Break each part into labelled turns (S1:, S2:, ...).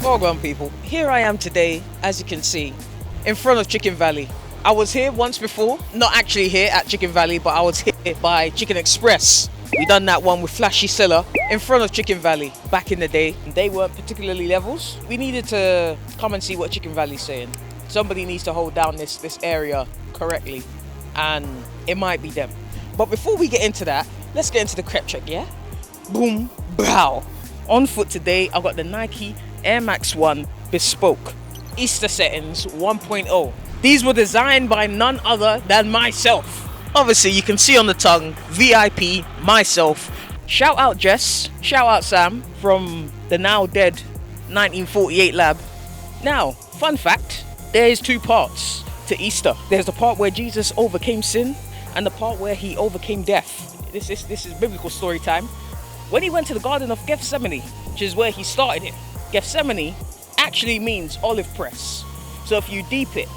S1: Well done, people. Here I am today, as you can see, in front of Chicken Valley. I was here once before, not actually here at Chicken Valley, but I was here by Chicken Express. We done that one with Flashy Seller in front of Chicken Valley back in the day. They weren't particularly levels. We needed to come and see what Chicken Valley's saying. Somebody needs to hold down this area correctly, and it might be them. But before we get into that, let's get into the crepe check, yeah? Boom, bow. On foot today, I've got the Nike Air Max 1 Bespoke Easter Settings 1.0. These were designed by none other than myself. Obviously, you can see on the tongue, VIP, myself. Shout out Jess, shout out Sam from the now dead 1948 lab. Now, fun fact, there is two parts to Easter. There's the part where Jesus overcame sin and the part where he overcame death. This is biblical story time. When he went to the Garden of Gethsemane, which is where he started it, Gethsemane actually means olive press. So if you deep it,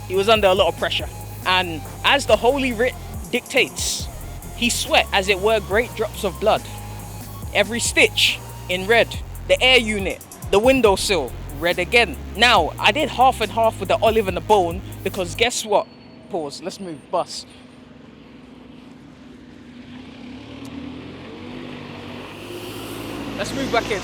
S1: he was under a lot of pressure. And as the Holy Writ dictates, he sweat as it were great drops of blood. Every stitch in red, the air unit, the windowsill, red again. Now, I did half and half with the olive and the bone because guess what? Pause, let's move, bus. Let's move back in.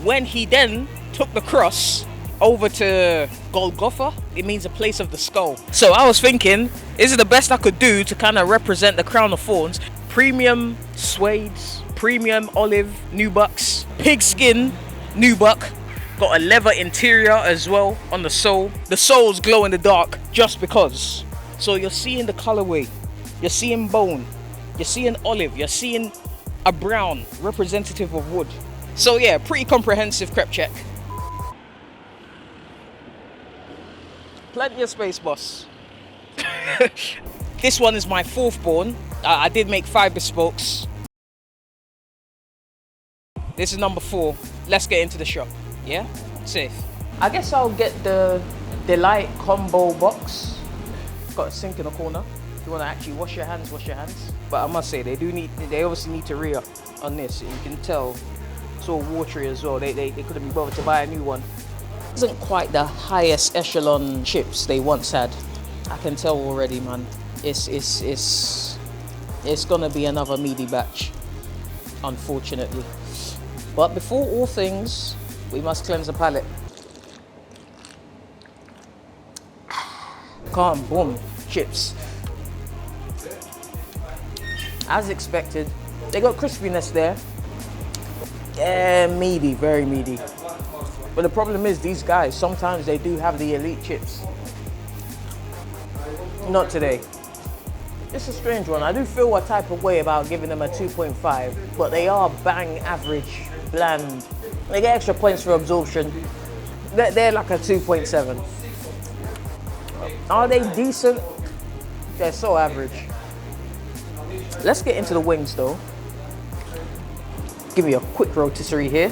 S1: When he then took the cross over to Golgotha, it means a place of the skull. So I was thinking, is it the best I could do to kind of represent the crown of thorns? Premium suedes, premium olive nubucks, pigskin nubuck, got a leather interior as well on the sole. The soles glow in the dark just because. So you're seeing the colorway, you're seeing bone, you're seeing olive, you're seeing a brown representative of wood. So yeah, pretty comprehensive crepe check. Plenty of space, boss. This one is my fourth born. I did make 5 bespokes. This is number 4. Let's get into the shop. Yeah? Safe. I guess I'll get the Delight combo box. Got a sink in the corner. If you want to actually wash your hands, wash your hands. But I must say, they obviously need to re-up on this. You can tell it's all watery as well. They couldn't be bothered to buy a new one. Isn't quite the highest echelon chips they once had. I can tell already, man. It's gonna be another meaty batch, unfortunately. But before all things, we must cleanse the palate. Calm, boom, chips. As expected, they got crispiness there. Yeah, meaty, very meaty. But the problem is these guys, sometimes they do have the elite chips. Not today. It's a strange one. I do feel a type of way about giving them a 2.5, but they are bang average, bland. They get extra points for absorption. They're like a 2.7. Are they decent? They're so average. Let's get into the wings though. Give me a quick rotisserie here.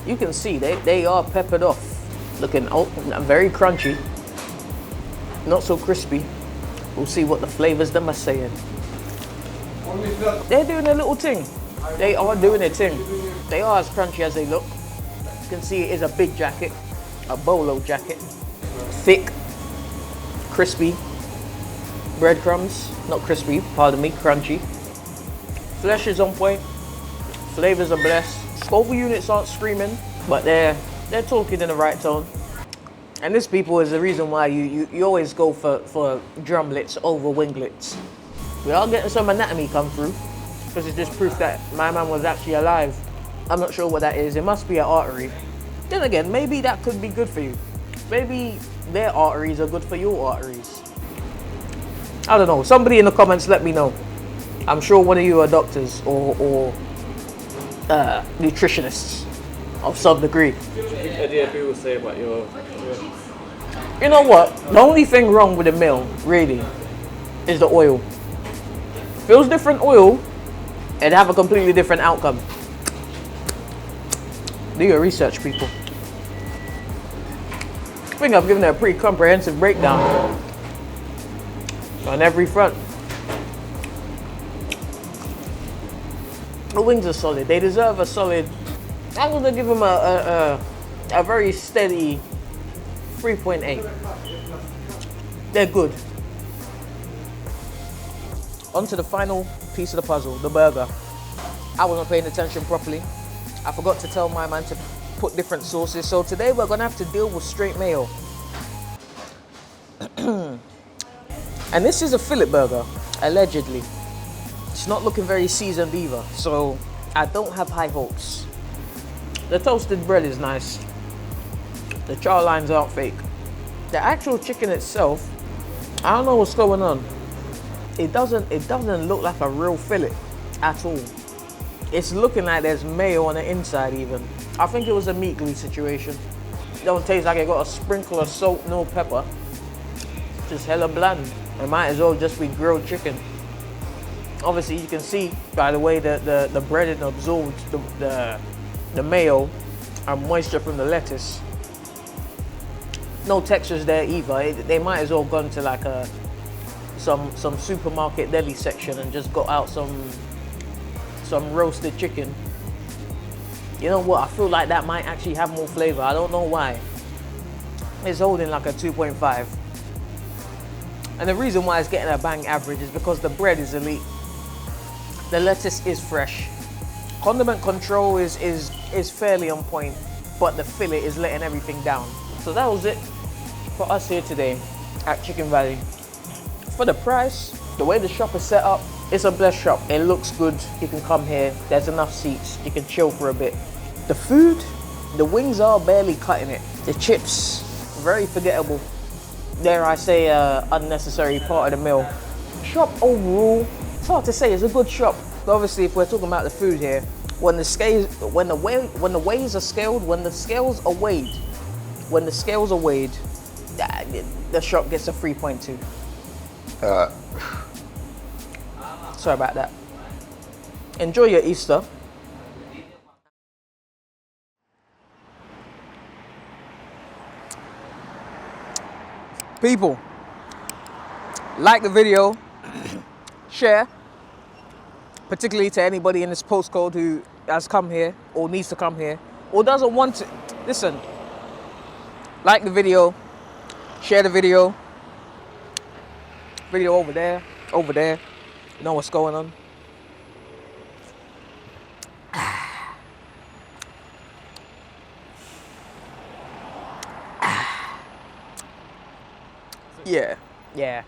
S1: You can see they are peppered off. Looking very crunchy. Not so crispy. We'll see what the flavors them are saying. They're doing a little thing. They are doing a thing. They are as crunchy as they look. You can see it is a big jacket. A bolo jacket. Thick. Crispy. Breadcrumbs. Not crispy, pardon me, crunchy. Flesh is on point. Flavors are blessed. Both units aren't screaming, but they're talking in the right tone. And this, people, is the reason why you always go for drumlets over winglets. We are getting some anatomy come through, because it's just proof that my man was actually alive. I'm not sure what that is. It must be an artery. Then again, maybe that could be good for you. Maybe their arteries are good for your arteries. I don't know. Somebody in the comments let me know. I'm sure one of you are doctors or nutritionists of some degree.
S2: Any idea people say about your...
S1: You know what? The only thing wrong with the meal, really, is the oil. If it was different oil, it'd have a completely different outcome. Do your research, people. I think I've given it a pretty comprehensive breakdown on every front. The wings are solid. They deserve a solid I'm gonna give them a very steady 3.8. They're good. On to the final piece of the puzzle, the burger. I wasn't paying attention properly. I forgot to tell my man to put different sauces. So today we're gonna have to deal with straight mayo. And this is a fillet burger, allegedly. It's not looking very seasoned either, so I don't have high hopes. The toasted bread is nice. The char lines aren't fake. The actual chicken itself, I don't know what's going on. It doesn't look like a real fillet at all. It's looking like there's mayo on the inside even. I think it was a meat glue situation. It don't taste like it got a sprinkle of salt, no pepper. Just hella bland. It might as well just be grilled chicken. Obviously you can see by the way that the breading absorbed the mayo and moisture from the lettuce. No textures there either. They might as well gone to like some supermarket deli section and just got out some roasted chicken. You know what? I feel like that might actually have more flavor. I don't know why. It's holding like a 2.5. And the reason why it's getting a bang average is because the bread is elite. The lettuce is fresh. Condiment control is fairly on point, but the fillet is letting everything down. So that was it for us here today at Chicken Valley. For the price, the way the shop is set up, it's a blessed shop. It looks good. You can come here. There's enough seats. You can chill for a bit. The food, the wings are barely cutting it. The chips, very forgettable. Dare I say, unnecessary part of the meal. Shop overall, it's hard to say. It's a good shop. But obviously, if we're talking about the food here, when the scales are scaled, when the scales are weighed, the shop gets a 3.2. Sorry about that. Enjoy your Easter. People, like the video, share, particularly to anybody in this postcode who has come here or needs to come here or doesn't want to. Listen, like the video, share the video. Video over there, you know what's going on. Yeah.